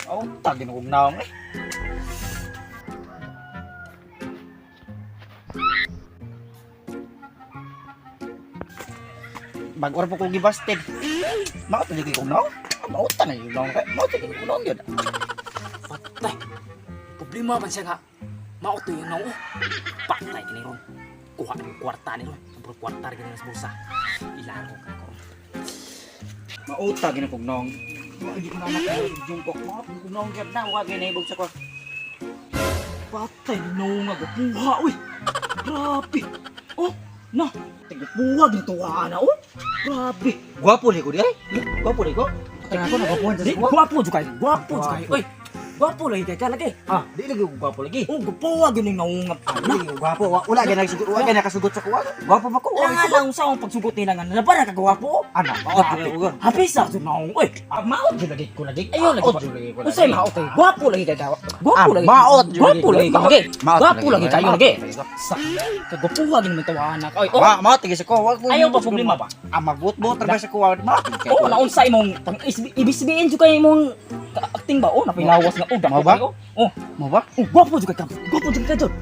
Oh, tagin ko naong eh. Bag-or po ko gibasted. Makatuligi ko naong. Mauta na yung naong kay. Makatuligi ko naong yun. Patay. Problema man siya nga. Mauto yung nao. Patay ka ni Ron. Kuha ng kwarta ni Ron. Sobrang kwarta rin sa bulsa. Ilaro ka ko. Mauta gina kog naong. Hindi ko na nakajungkok mo. Hindi ko naong yun na. Huwag ginahibog sa ko. Patay naong nga. Buha, uy. Grabe. Oh, na. Buha, gintuwa na, oh. Grabe. Gwapo li ko di ay. Gwapo li ko. Kaya ako nagapuhan sa kuha. Guwapo juga kayo. Guwapo juga kayo. Uy. Guwapo lagi kayo lagi. Ah, di lagi ko gwapo lagi. Oh, guwapo ganing naungap. Di gwapo. Wala gyud nagsugot. Wala gyud nakasugot sa kuha. Gwapo ba ko? Wala lang sa akong pagsugot nila nga. Napa na kagwapo? Ana, maot gyud ko. Hapis sa ito naong. Uy. Maot gyud lagi ko lagi. Ayun lagi. Maot gyud lagi ko. Usay maot kayo. Guwapo lagi kayo. Guwapo lagi. Maot gyud Guwapo lagi kayo lagi. Guwapo lagi kayo lagi. Sa kagwapo gini man tawanan. Oy, oh. maot gyud sa ko. Ayaw ba problema ba? Magbut-but ra sa kuha. Maot. Oo, naunsa imong pang ibisibiin jud kay imong acting ba? Oh, napilawas nga. Oh, dako ba? Oh, Mo ba? guwapo jud ka. Guwapo jud ka jud.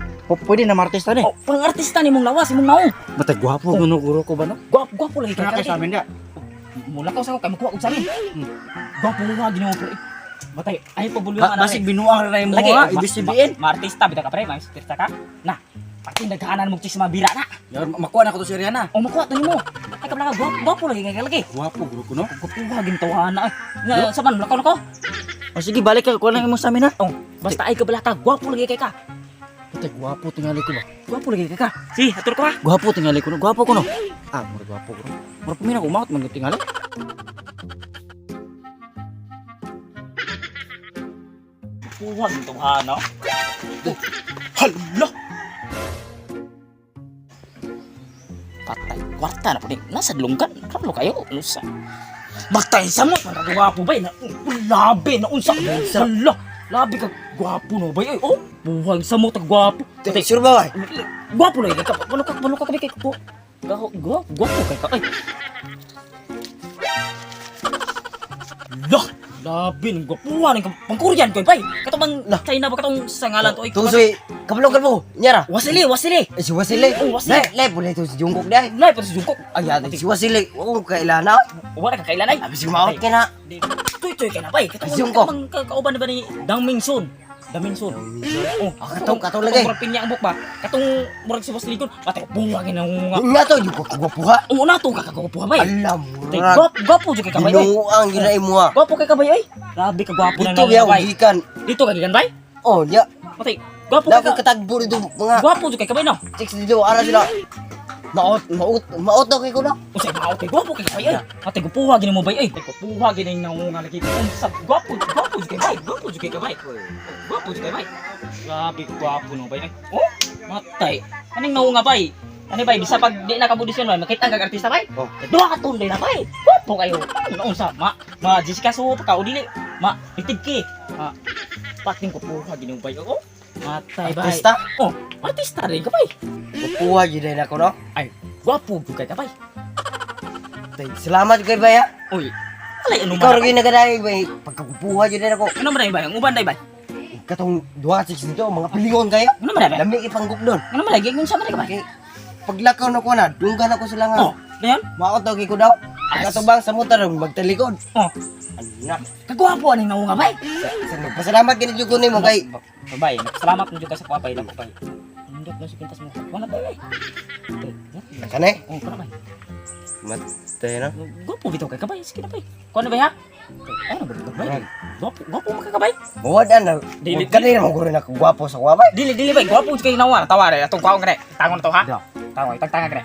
Pwede na martista ni. Oh, pang artista nimong lawas imong naong. Batay gwapo kuno guro ko ba no? Guwapo lagi Kana kayo. kay sa amin dia. Mula ka sa kay makuha og sa amin. Guwapo nga ginawa ko. Batay, ay pabulungan na. Basig binuang ra mo lagi. ha. Ibig sabihin. Artista bida ka pre, may artista ka. Na. Pati nagkaanan mo chisma bira na. Makuha na ko to si Rihanna. O makuha to nimo. Ay kabla ka guwapo lagi kay lagi. Gwapo guro ko no. Guwapo nga gintawahan na. Nga sa man lakaw nako. O sige, balik ka. Kuha lang mo sa amin ha. Oh, basta ay kabla ka, guwapo lagi kay ka. Batay gwapo tingali ko ba? Guwapo lagi kay ka. Si, atur ko ha. Gwapo tingali ko no. Gwapo ko no. Ah, mura gwapo ko. Mura pumina ko maot man tingali. Guwapo gintawahan na. Hala. Patay, kwarta na po din. Nasa lunggan. Kaplo kayo. Nusa. Bagtay sa mo. Gwapo ba? Labi na unsa. Hala. Labi ka. Gwapo no ba? Oh, buhay sa mo. Gwapo. Sure ba? Gwapo lagi ka. Pano ka kami kay ko. Gwapo kay ka. Ay. Lah. Labi ng gwapuhan. Pang-Korean ko. Bay. Katong China ba katong sa ngalan to. Tusoy, kabalo. Nyara. Wasili. Si Wasile. Oh, Wasile. Le, boleh tu si Jungkook dai. Lai pa sa Jungkook. Ay, si Wasile. Oh, kailana. Wala ka kailan ay. Abis maot ka na. Tuy ka na bay. Jungkook. Kauban ba ni Dangmingsun? Dangmingsun. Oh, Katong lagi. Murag pinya ang buk ba? Katong murag si Wasili kun. Pati bunga ginang nga. Nga to, yung kagwapuha. Oo na to kakagupo bay. Alam mo Tay ra. gwapo jud kay kabay bay. Binuang ginay mo ha. Gwapo kay kabay ay. Grabe ka gwapo na Ito yaw, bay. gikan. Dito ka gikan bay? Oh, ya. Pati gwapo ka. Dapat katagbo dito mga Gwapo jud kay kabay no. chicks dito. Ara sila. Maot daw kay ko na. Usay mao kay gwapo kay kabay ay. Pati gupuha gini mo bay ay. Tay gupuha gini nang nga lagi. Unsa gwapo jud kay bay. Gwapo jud kay kabay. Gwapo jud kay bay. Grabe gwapo no bay ay. Oh, matay. Kaning naunga bay. Ano bay, bisa pag di nakabudisyon bay, makita ang artista bay. Oh. Duha ka tunday na bay. Gwapo kayo. Ano unsa? Ma Jessica Soho ka o dili. Ma bitid ki. Pating gupuha gini mo bay. Oh. Matay bay. Artista? Oh, artista rin ka bay. Upuha ginay na ko no. Ay, gwapo jud kay ka bay. Tay, salamat kay Baya. Uy, alay ano Ikaw man? rin nagadaay bay. Pagkakupuha ginay na ko. Ano man bay? Ang uban day bay? Katong duha chicks dito, mga pilingon kayo. Ano man bay? Lami ipangguk doon. Ano man lagi kung sa man ka bay? Okay. Paglakaw na ko na, dunggan ako sila nga. Oh, dayon? Maot daw kay ko daw. Katubang sa motor magtalikod. Oh, Anak. kagwapo ani naunga bay. Pasalamat gid jud ko nimo kay Bay, salamat mo jud ka sa kuwapay lang ko bay. Indot na si pintas mo. Wala bay. kanay. Oh, kana bay. Matay na. Gwapo bitaw kay kabay, sige na bay. Kuno bay ha? Ano ba dito bay? Gwapo mo ka kabay? Buwadan na. Dili- Kanay na maguro na gwapo sa kuwabay. Dili bay, gwapo jud kay nawa, tawa re atong kwaon gani. Tangon na to ha? Daw. Tawa, tagtanga gani.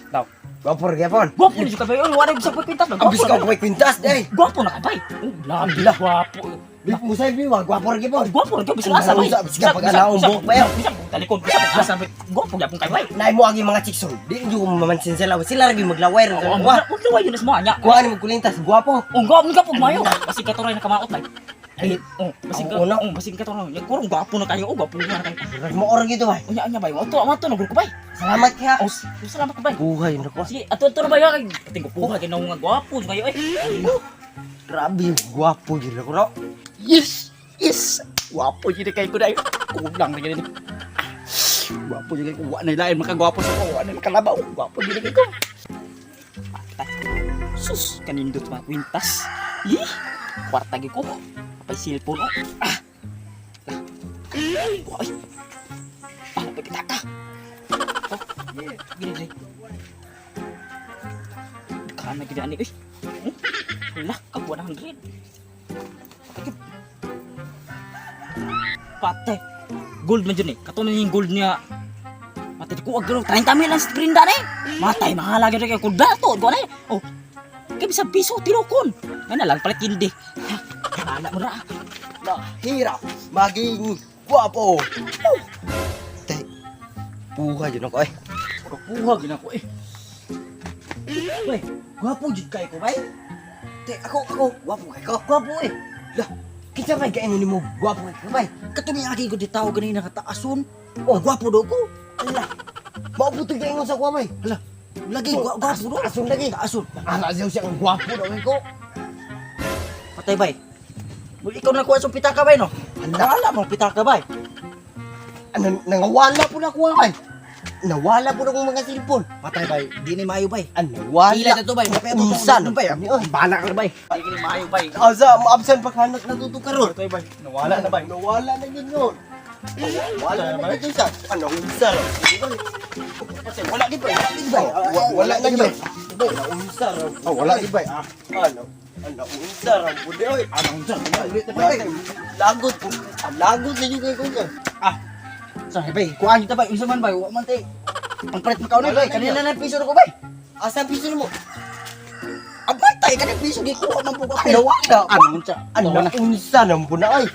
Daw. Gwapo rin gyapon. Gwapo jud ka bay. Oy, wala gyud sa pintas. Ambis ka ko kwintas day. Gwapo na kabay. Oh, labi la gwapo. Di mo say biwa gwapo rin gyapon. Gwapo rin ka bisag asa bay. Bisag pag alaong buhok ba yun? Bisag talikod, bisag asa bay. Gwapo gyapon kay bay. Nay mo agi mga chicks di jud ko mamansin sila. Sila ra gyud maglaway ra. Oh, Wa. wala yun mo anya. Kuha ni mo kulintas gwapo. Oh, gwapo ka pug mayo. Basig ka turay na kamaot bay. Ay, oh, basig ka. Ang una. Oh, basig ka turay. Kurong gwapo na kayo. Oh, gwapo na kayo. Mo ora gito bay. Unya bay. Wato na group ko bay. Salamat kaya. Oh, salamat ka bay. Buhay na ko. Sige, ato na bay kay. Tingko puha kay nga gwapo kayo eh. Grabe gwapo gid ako no. Yes! Yes! Wapo yun kay ko na yun. Kulang na ganyan. Wapo yun kay ko. Wala na ilain makagwapo sa ko. Wala na makalabaw. Wapo yun kay ko. Patay. Sus! Kanindot mga kwintas. Ih! Kwarta gi ko. Kapay silpon o. Ah! Ay! Ah! Pagkita ka! Oh! Gini. Kaan na gini ani. Uy! Wala ka 100. Patay. Gold man dyan eh. Katunan yung gold niya. Matay ko, wag gano'n. 30 mil ang sprinda na eh. Matay, mahalagi rin kayo. Kung dato, gano'n eh. Oh, kaya bisang piso, tinukon. Nga na lang, palit hindi. Hala mo na. Mahirap maging gwapo. Tay, buhay yun ako eh. Puhag yun ako eh. Bay, gwapo jud kay ko bay. Tay, ako, gwapo kay ko. Gwapo eh. Lah, kita may kainin mo gwapo kay ko bay. Katong aki ko ditaw ganina kataason. Oh, gwapo do ko. Ala, mauputog na ingon sa kwa bay. Ala, Lagi gwapo do. asun lagi. Taason. Ala, siya ang gwapo daw kay ko. Patay bay. Muli ikaw na kuha sa pitaka bay no. Wala mo pitaka bay. Nangawala po na kuha bay. Nawala po na kong mga silpon. Patay bay. Di ni maayo bay. Nawala. Pila na to bay. Unsan bay. Bala ka bay. Di ni maayo bay. Asa, maabsan pa kanak natutukaron. Patay bay. Nawala na bay. Nawala na yun yun. Wala na yun sa. Ano, unsa? Kasi wala di bay. Wala na yun. Unsa raw. Wala di ba? Ano, unsa raw. Pwede oy. Anong dyan? Lagot po. Lagot na yun kay Kuya. Sabi bay. Kuhaan kita bay. Unsa man bay. Wa man tay. Ang palit makaw na bay. Kanina na piso na ko bay. Asa piso mo? Abay tay. Kanina piso. Di kuha man po ko. Nawala. Anong dyan? Ano, unsa nang puna ay.